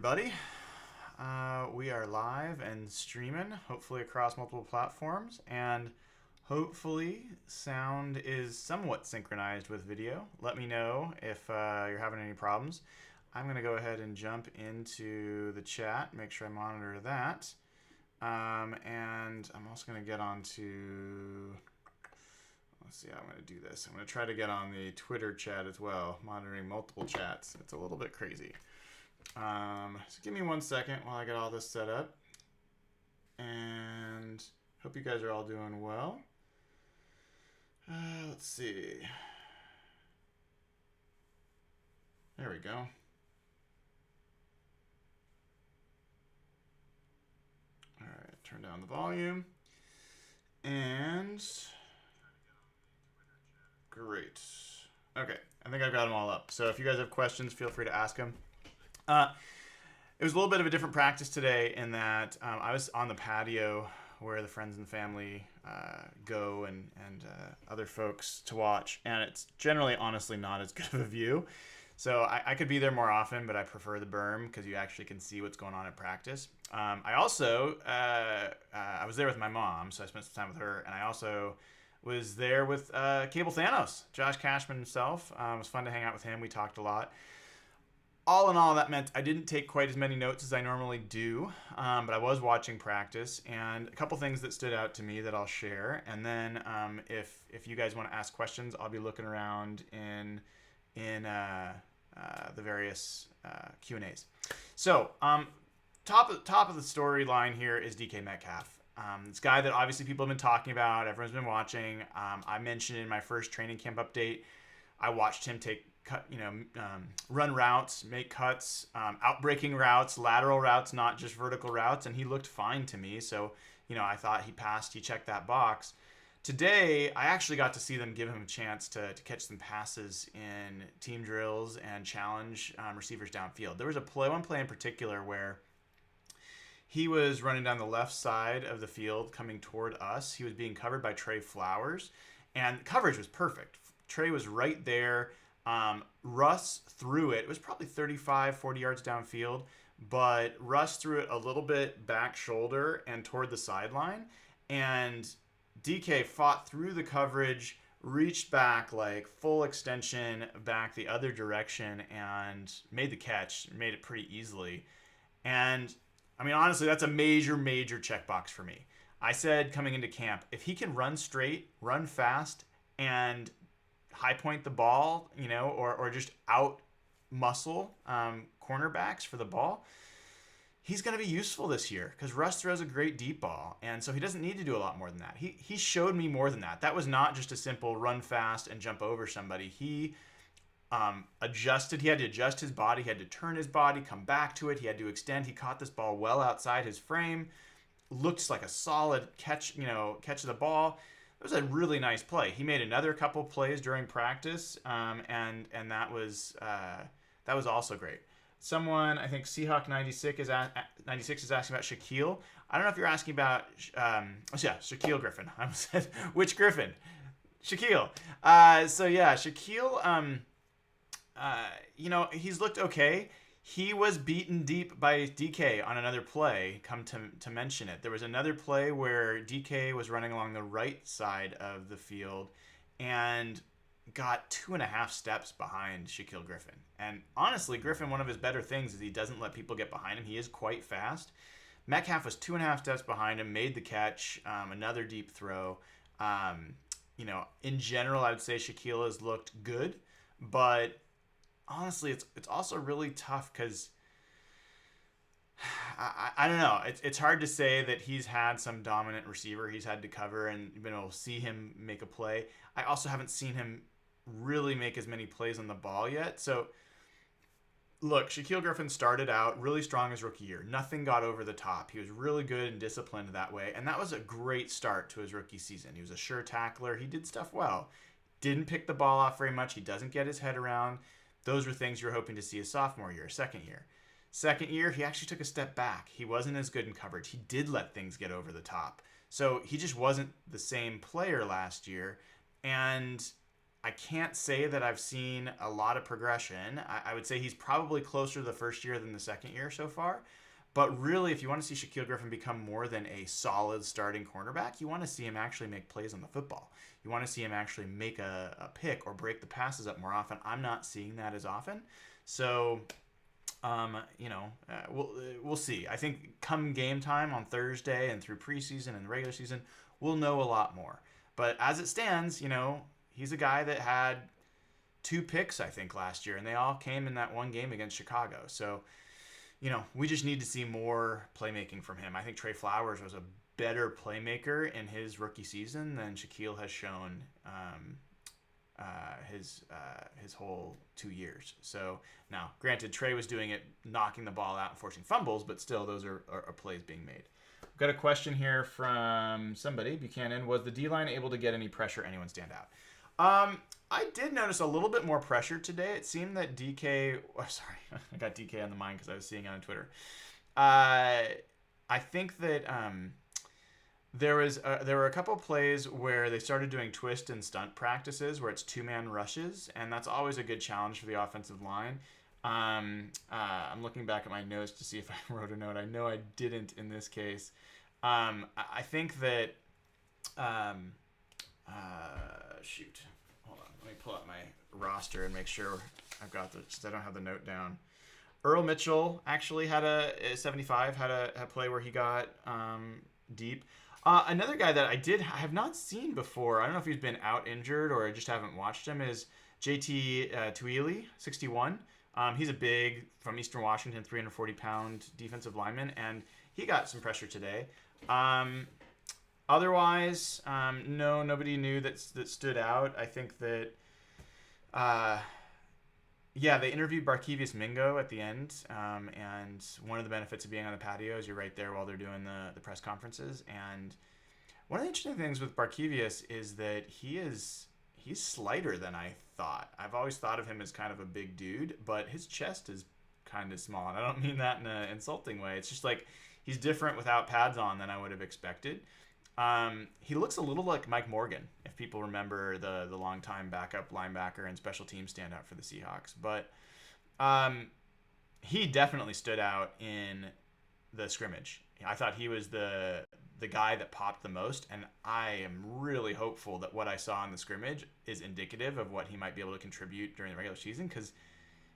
everybody. We are live and streaming, hopefully across multiple platforms, and hopefully sound is somewhat synchronized with video. Let me know if you're having any problems. I'm going to go ahead and jump into the chat, make sure I monitor that. And I'm also going to get on to... Let's see how I'm going to do this. I'm going to try to get on the Twitter chat as well, monitoring multiple chats. It's a little bit crazy. So give me 1 second while I get all this set up. And hope you guys are all doing well. Let's see. There we go. All right, turn down the volume. And... Great. Okay, I think I've got them all up. So if you guys have questions, feel free to ask them. It was a little bit of a different practice today in that I was on the patio where the friends and family go and other folks to watch, and it's generally, honestly, not as good of a view. So I could be there more often, but I prefer the berm because you actually can see what's going on at practice. I also, I was there with my mom, so I spent some time with her, and I also was there with Cable Thanos, Josh Cashman himself. It was fun to hang out with him. We talked a lot. All in all, that meant I didn't take quite as many notes as I normally do, but I was watching practice, and a couple things that stood out to me that I'll share. And then if you guys want to ask questions, I'll be looking around in the various Q&As. So top of the storyline here is DK Metcalf. This guy that obviously people have been talking about, everyone's been watching. I mentioned in my first training camp update, I watched him run routes, make cuts, outbreaking routes, lateral routes, not just vertical routes, and he looked fine to me. So, I thought he checked that box. Today, I actually got to see them give him a chance to catch some passes in team drills and challenge receivers downfield. There was one play in particular where he was running down the left side of the field coming toward us. He was being covered by Trey Flowers, and the coverage was perfect. Trey was right there. Russ threw it. It was probably 35, 40 yards downfield, but Russ threw it a little bit back shoulder and toward the sideline, and DK fought through the coverage, reached back like full extension back the other direction, and made the catch, made it pretty easily. And I mean, honestly, that's a major, major checkbox for me. I said coming into camp, if he can run straight, run fast, and high point the ball, or just out muscle cornerbacks for the ball, he's going to be useful this year because Russ throws a great deep ball. And so he doesn't need to do a lot more than that. He showed me more than that. That was not just a simple run fast and jump over somebody. He adjusted. He had to adjust his body. He had to turn his body, come back to it. He had to extend. He caught this ball well outside his frame. Looked like a solid catch of the ball. It was a really nice play. He made another couple plays during practice, and that was also great. Someone, I think Seahawk 96 is asking about Shaquille. I don't know if you're asking about Shaquille Griffin. I said which Griffin? Shaquille. Shaquille. He's looked okay. He was beaten deep by DK on another play, come to mention it. There was another play where DK was running along the right side of the field and got 2.5 steps behind Shaquille Griffin. And honestly, Griffin, one of his better things is he doesn't let people get behind him. He is quite fast. Metcalf was 2.5 steps behind him, made the catch, another deep throw. In general, I would say Shaquille has looked good, but honestly, it's also really tough because I don't know. It's hard to say that he's had some dominant receiver he's had to cover and been able to see him make a play. I also haven't seen him really make as many plays on the ball yet. So, look, Shaquille Griffin started out really strong his rookie year. Nothing got over the top. He was really good and disciplined that way, and that was a great start to his rookie season. He was a sure tackler. He did stuff well. Didn't pick the ball off very much. He doesn't get his head around. Those were things you're hoping to see his sophomore year, second year. Second year, he actually took a step back. He wasn't as good in coverage. He did let things get over the top. So he just wasn't the same player last year. And I can't say that I've seen a lot of progression. I would say he's probably closer to the first year than the second year so far. But really, if you want to see Shaquille Griffin become more than a solid starting cornerback, you want to see him actually make plays on the football. You want to see him actually make a pick or break the passes up more often. I'm not seeing that as often. So, we'll see. I think come game time on Thursday and through preseason and regular season, we'll know a lot more. But as it stands, he's a guy that had 2 picks, I think, last year, and they all came in that one game against Chicago. So, we just need to see more playmaking from him. I think Trey Flowers was a better playmaker in his rookie season than Shaquille has shown his whole 2 years. So now, granted, Trey was doing it, knocking the ball out and forcing fumbles, but still, those are plays being made. We've got a question here from somebody, Buchanan. Was the D-line able to get any pressure? Anyone stand out? I did notice a little bit more pressure today. It seemed that DK... Oh, sorry, I got DK on the mind because I was seeing it on Twitter. I think that there were a couple of plays where they started doing twist and stunt practices where it's 2-man rushes, and that's always a good challenge for the offensive line. I'm looking back at my notes to see if I wrote a note. I know I didn't in this case. I think that... shoot. Hold on. Let me pull up my roster and make sure I've got the... I don't have the note down. Earl Mitchell actually had a 75, had a play where he got deep. Another guy that I have not seen before, I don't know if he's been out injured or I just haven't watched him, is JT Tuili, 61. He's a big, from Eastern Washington, 340-pound defensive lineman, and he got some pressure today. Otherwise, no, nobody new that stood out. I think that, they interviewed Barkevious Mingo at the end, and one of the benefits of being on the patio is you're right there while they're doing the press conferences. And one of the interesting things with Barkevious is that he's slighter than I thought. I've always thought of him as kind of a big dude, but his chest is kind of small, and I don't mean that in an insulting way. It's just like he's different without pads on than I would have expected. He looks a little like Mike Morgan, if people remember the longtime backup linebacker and special team standout for the Seahawks. But he definitely stood out in the scrimmage. I thought he was the guy that popped the most, and I am really hopeful that what I saw in the scrimmage is indicative of what he might be able to contribute during the regular season, because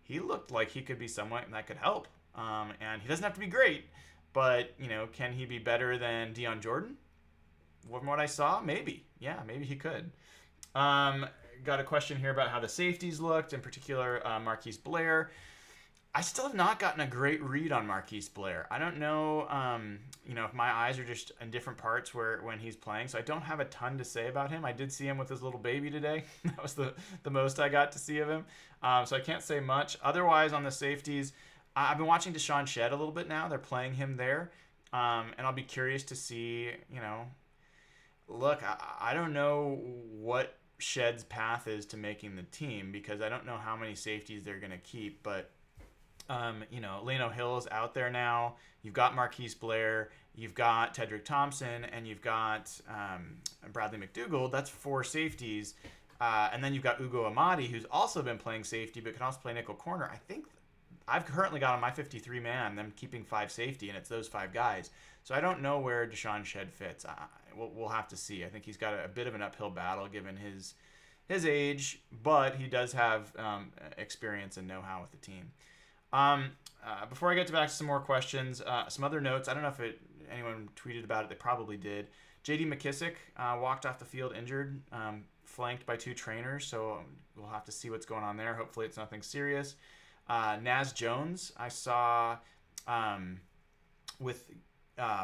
he looked like he could be someone that could help. And he doesn't have to be great, but, can he be better than Deion Jordan? From what I saw, maybe. Yeah, maybe he could. Got a question here about how the safeties looked, in particular Marquise Blair. I still have not gotten a great read on Marquise Blair. I don't know, if my eyes are just in different parts when he's playing, so I don't have a ton to say about him. I did see him with his little baby today. That was the most I got to see of him. So I can't say much. Otherwise, on the safeties, I've been watching Deshaun Shedd a little bit now. They're playing him there, and I'll be curious to see, Look, I don't know what Shedd's path is to making the team, because I don't know how many safeties they're going to keep, but Leno Hill is out there now. You've got Marquise Blair, you've got Tedrick Thompson, and you've got Bradley McDougald. That's 4 safeties. And then you've got Ugo Amadi, who's also been playing safety but can also play nickel corner. I think I've currently got on my 53-man them keeping 5 safety, and it's those 5 guys. So I don't know where Deshaun Shedd fits. We'll have to see. I think he's got a bit of an uphill battle given his age, but he does have experience and know-how with the team. Before I get back to some more questions, some other notes. I don't know if anyone tweeted about it. They probably did. J.D. McKissick walked off the field injured, flanked by 2 trainers, so we'll have to see what's going on there. Hopefully it's nothing serious. Naz Jones, I saw with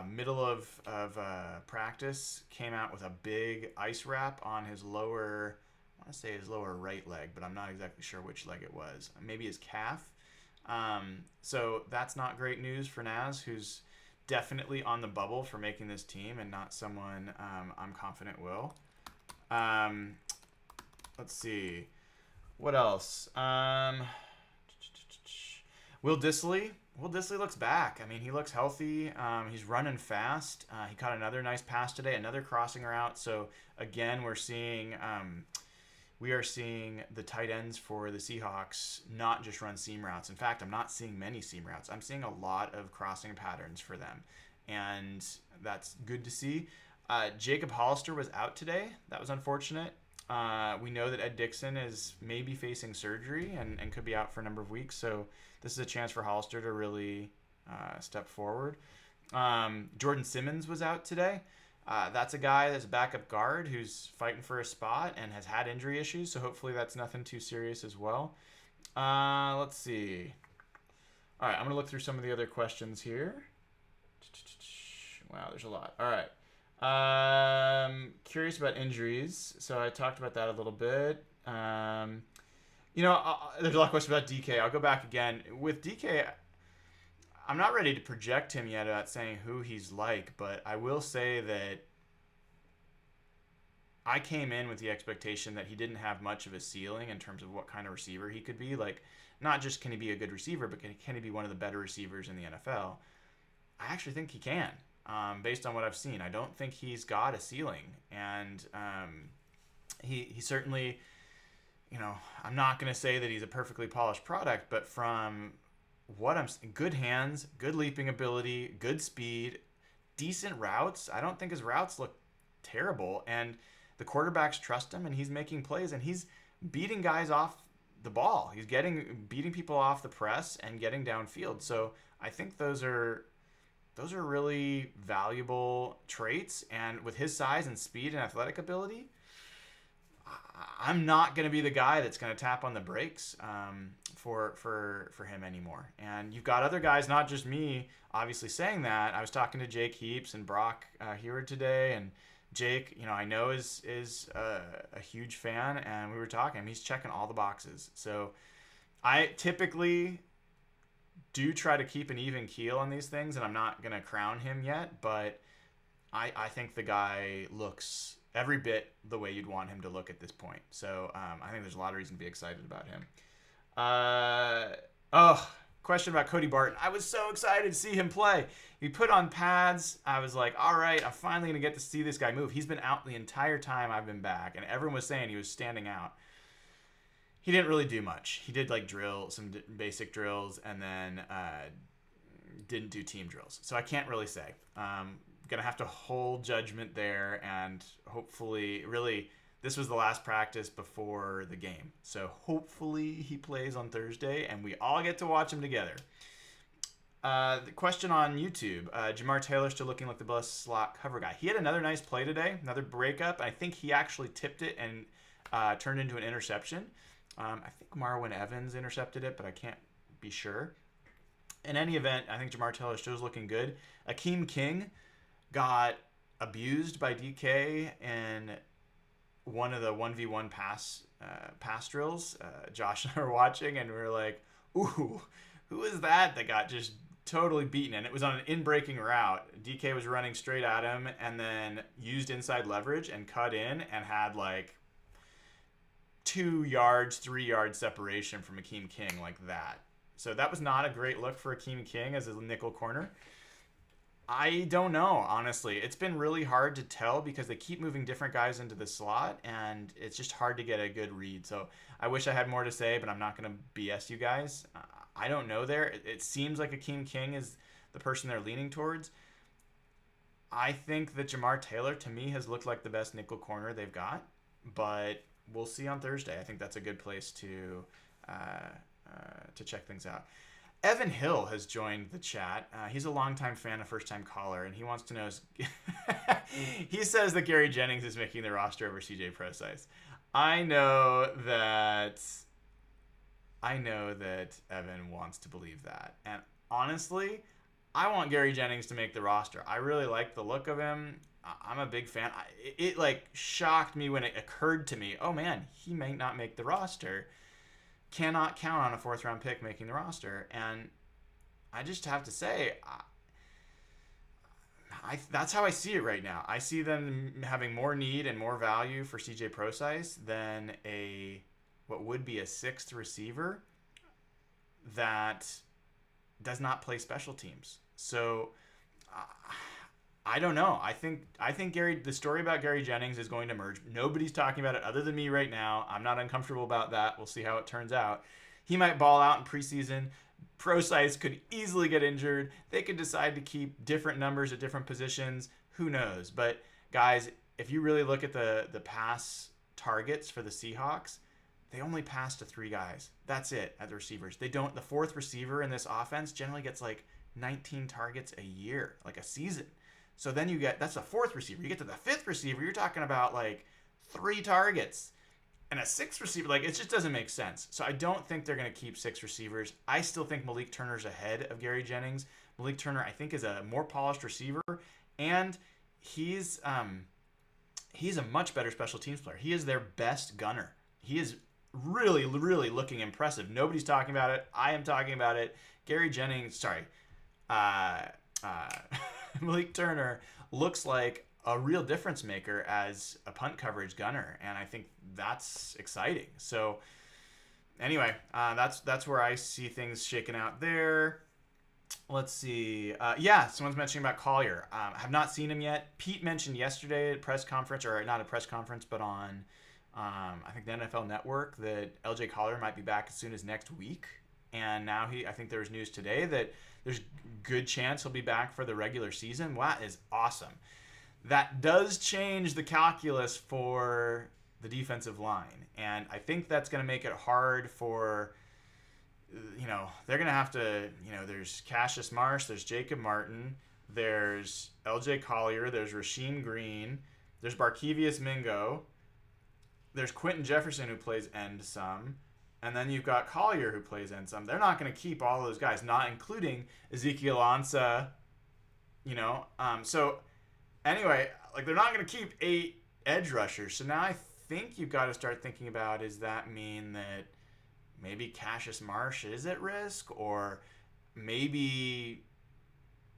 middle of practice, came out with a big ice wrap on his lower, I want to say his lower right leg, but I'm not exactly sure which leg it was. Maybe his calf. So that's not great news for Naz, who's definitely on the bubble for making this team and not someone I'm confident will. Let's see. What else? Will Dissly looks back. I mean, he looks healthy. He's running fast. He caught another nice pass today, another crossing route. So, again, we're seeing we are seeing the tight ends for the Seahawks not just run seam routes. In fact, I'm not seeing many seam routes. I'm seeing a lot of crossing patterns for them, and that's good to see. Jacob Hollister was out today. That was unfortunate. We know that Ed Dixon is maybe facing surgery and could be out for a number of weeks. So this is a chance for Hollister to really step forward. Jordan Simmons was out today. That's a guy that's a backup guard who's fighting for a spot and has had injury issues. So hopefully that's nothing too serious as well. Let's see. All right, I'm going to look through some of the other questions here. Wow, there's a lot. All right. Curious about injuries. So I talked about that a little bit. There's a lot of questions about DK. I'll go back again. With DK, I'm not ready to project him yet about saying who he's like, but I will say that I came in with the expectation that he didn't have much of a ceiling in terms of what kind of receiver he could be. Like, not just can he be a good receiver, but can he be one of the better receivers in the NFL? I actually think he can. Based on what I've seen, I don't think he's got a ceiling, and he certainly, I'm not going to say that he's a perfectly polished product, but from what I'm seeing, good hands, good leaping ability, good speed, decent routes. I don't think his routes look terrible, and the quarterbacks trust him, and he's making plays, and he's beating guys off the ball. He's beating people off the press and getting downfield. So I think those are really valuable traits, and with his size and speed and athletic ability, I'm not going to be the guy that's going to tap on the brakes for him anymore. And you've got other guys, not just me, obviously saying that. I was talking to Jake Heaps and Brock Heward today, and Jake, I know is a huge fan, and we were talking. He's checking all the boxes. So I typically do try to keep an even keel on these things, and I'm not going to crown him yet, but I think the guy looks every bit the way you'd want him to look at this point. So I think there's a lot of reason to be excited about him. Question about Cody Barton. I was so excited to see him play. He put on pads. I was like, all right, I'm finally going to get to see this guy move. He's been out the entire time I've been back, and everyone was saying he was standing out. He didn't really do much. He did some basic drills, and then didn't do team drills. So I can't really say. Gonna have to hold judgment there, and hopefully, really, this was the last practice before the game. So hopefully he plays on Thursday, and we all get to watch him together. The question on YouTube, Jamar Taylor still looking like the best slot cover guy. He had another nice play today, another breakup. I think he actually tipped it and turned into an interception. I think Marwin Evans intercepted it, but I can't be sure. In any event, I think Jamar Taylor still is looking good. Akeem King got abused by DK in one of the 1v1 pass drills. Josh and I were watching, and we were like, ooh, who is that got just totally beaten? And it was on an in-breaking route. DK was running straight at him and then used inside leverage and cut in and had like 2 yards, 3 yard separation from Akeem King like that. So that was not a great look for Akeem King as a nickel corner. I don't know, honestly. It's been really hard to tell because they keep moving different guys into the slot, and it's just hard to get a good read. So I wish I had more to say, but I'm not going to BS you guys. I don't know there. It seems like Akeem King is the person they're leaning towards. I think that Jamar Taylor, to me, has looked like the best nickel corner they've got, but we'll see on Thursday. I think that's a good place to check things out. Evan Hill has joined the chat. He's a longtime fan, a first-time caller, and he wants to know. He says that Gary Jennings is making the roster over CJ Procise. I know that Evan wants to believe that, and honestly, I want Gary Jennings to make the roster. I really like the look of him. I'm a big fan. It like shocked me when it occurred to me. Oh man, he may not make the roster. Cannot count on a 4th round pick making the roster, and I just have to say, that's how I see it right now. I see them having more need and more value for CJ Procise than what would be a 6th receiver that does not play special teams. So I don't know. I think the story about Gary Jennings is going to emerge. Nobody's talking about it other than me right now. I'm not uncomfortable about that. We'll see how it turns out. He might ball out in preseason. Pro sites could easily get injured. They could decide to keep different numbers at different positions. Who knows? But guys, if you really look at the pass targets for the Seahawks, they only pass to 3 guys. That's it at the receivers. They don't. The fourth receiver in this offense generally gets like 19 targets a year, like a season. So then that's the fourth receiver. You get to the fifth receiver, you're talking about like 3 targets. And a 6th receiver, like, it just doesn't make sense. So I don't think they're going to keep 6 receivers. I still think Malik Turner's ahead of Gary Jennings. Malik Turner, I think, is a more polished receiver, and he's a much better special teams player. He is their best gunner. He is really, really looking impressive. Nobody's talking about it. I am talking about it. Malik Turner looks like a real difference maker as a punt coverage gunner, and I think that's exciting. So anyway, that's where I see things shaking out there. Let's see. Someone's mentioning about Collier. Have not seen him yet. Pete mentioned yesterday at a press conference, or not a press conference, but on I think the NFL Network, that LJ Collier might be back as soon as next week. And now I think there's news today that there's good chance he'll be back for the regular season. Wow, that is awesome. That does change the calculus for the defensive line. And I think that's going to make it hard for, they're going to have to, there's Cassius Marsh, there's Jacob Martin, there's LJ Collier, there's Rasheem Green, there's Barkevious Mingo, there's Quentin Jefferson who plays end some, and then you've got Collier who plays end some. They're not going to keep all those guys, not including Ezekiel Ansah, so anyway, like, they're not going to keep 8 edge rushers. So now I think you've got to start thinking about, does that mean that maybe Cassius Marsh is at risk, or maybe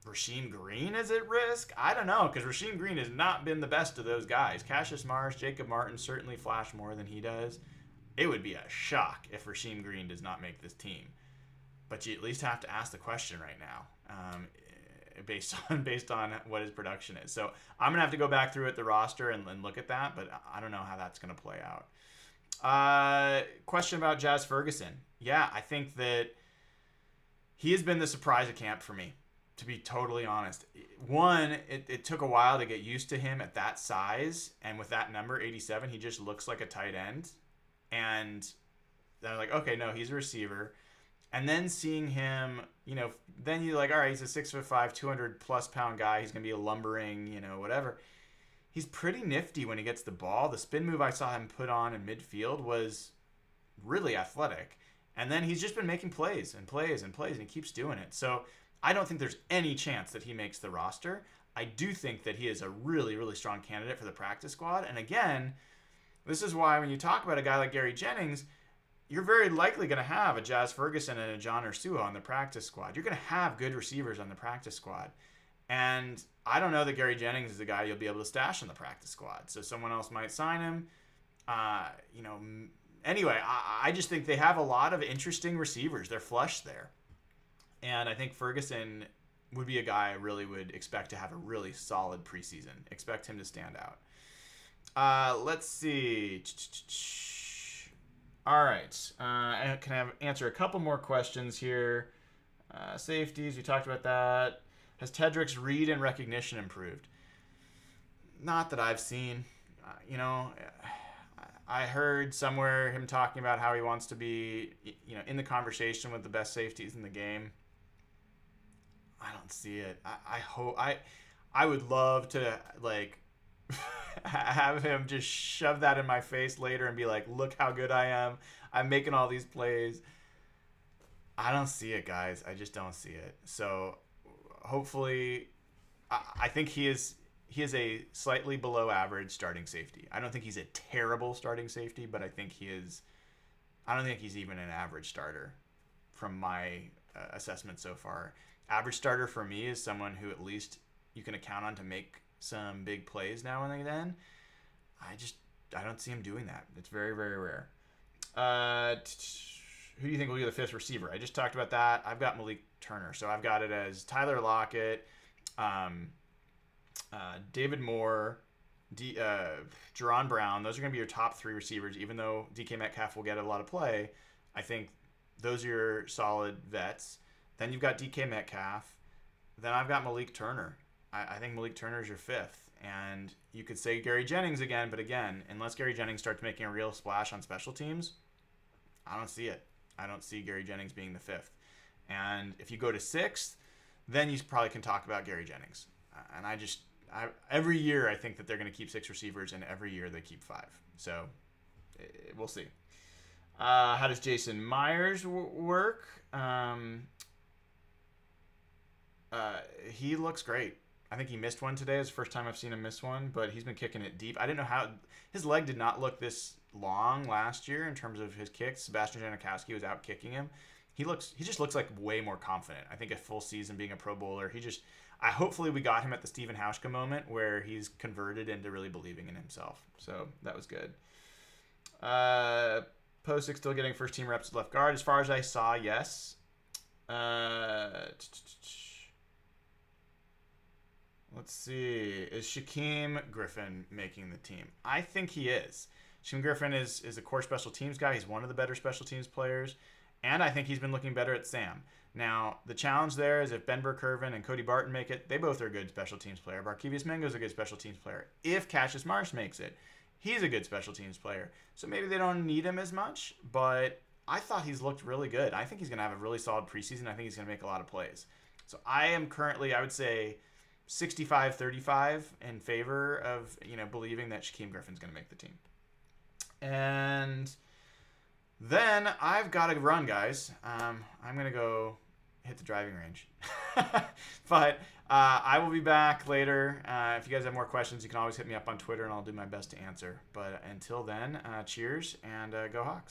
Rasheem Green is at risk? I don't know, because Rasheem Green has not been the best of those guys. Cassius Marsh, Jacob Martin certainly flash more than he does. It would be a shock if Rasheem Green does not make this team. But you at least have to ask the question right now. Based on what his production is. So I'm going to have to go back through the roster and look at that, but I don't know how that's going to play out. Question about Jazz Ferguson. Yeah, I think that he has been the surprise of camp for me, to be totally honest. One, it took a while to get used to him at that size, and with that number, 87, he just looks like a tight end. And then I'm like, okay, no, he's a receiver. And then seeing him, then you're like, all right, he's a 6'5", 200+ pound guy. He's going to be a lumbering, whatever. He's pretty nifty when he gets the ball. The spin move I saw him put on in midfield was really athletic. And then he's just been making plays and plays and plays, and he keeps doing it. So I don't think there's any chance that he makes the roster. I do think that he is a really, really strong candidate for the practice squad. And again, this is why when you talk about a guy like Gary Jennings, you're very likely going to have a Jazz Ferguson and a John Ursua on the practice squad. You're going to have good receivers on the practice squad. And I don't know that Gary Jennings is the guy you'll be able to stash on the practice squad. So someone else might sign him. Anyway, I just think they have a lot of interesting receivers. They're flush there. And I think Ferguson would be a guy I really would expect to have a really solid preseason. Expect him to stand out. Let's see. All right. Can I answer a couple more questions here? Safeties, we talked about that. Has Tedrick's read and recognition improved? Not that I've seen. I heard somewhere him talking about how he wants to be, in the conversation with the best safeties in the game. I don't see it. I hope I would love to have him just shove that in my face later and be like, look how good I am. I'm making all these plays. I don't see it, guys. I just don't see it. So hopefully, I think he is a slightly below average starting safety. I don't think he's a terrible starting safety, but I don't think he's even an average starter from my assessment so far. Average starter for me is someone who at least you can count on to make some big plays now and then. I don't see him doing that. It's very, very rare. Who do you think will be the 5th receiver? I just talked about that. I've got Malik Turner. So I've got it as Tyler Lockett, David Moore, Jerron Brown. Those are going to be your top three receivers. Even though DK Metcalf will get a lot of play, I think those are your solid vets. Then you've got DK Metcalf. Then I've got Malik Turner. I think Malik Turner is your fifth. And you could say Gary Jennings again, but again, unless Gary Jennings starts making a real splash on special teams, I don't see it. I don't see Gary Jennings being the fifth. And if you go to sixth, then you probably can talk about Gary Jennings. And every year I think that they're going to keep six receivers, and every year they keep five. So we'll see. How does Jason Myers work? He looks great. I think he missed one today. It's the first time I've seen him miss one, but he's been kicking it deep. I didn't know how his leg did not look this long last year in terms of his kicks. Sebastian Janikowski was out kicking him. He just looks like way more confident. I think a full season being a Pro Bowler, hopefully we got him at the Steven Hauschka moment where he's converted into really believing in himself. So that was good. Posick still getting first team reps at left guard. As far as I saw, yes. Let's see. Is Shaquem Griffin making the team? I think he is. Shaquem Griffin is a core special teams guy. He's one of the better special teams players. And I think he's been looking better at Sam. Now, the challenge there is if Ben Burke-Irvin and Cody Barton make it, they both are a good special teams player. Barkevius Mingo is a good special teams player. If Cassius Marsh makes it, he's a good special teams player. So maybe they don't need him as much, but I thought he's looked really good. I think he's going to have a really solid preseason. I think he's going to make a lot of plays. So I am currently, I would say, 65-35 in favor of, believing that Shaquem Griffin's going to make the team. And then I've got to run, guys. I'm going to go hit the driving range. But I will be back later. If you guys have more questions, you can always hit me up on Twitter, and I'll do my best to answer. But until then, cheers, and go Hawks.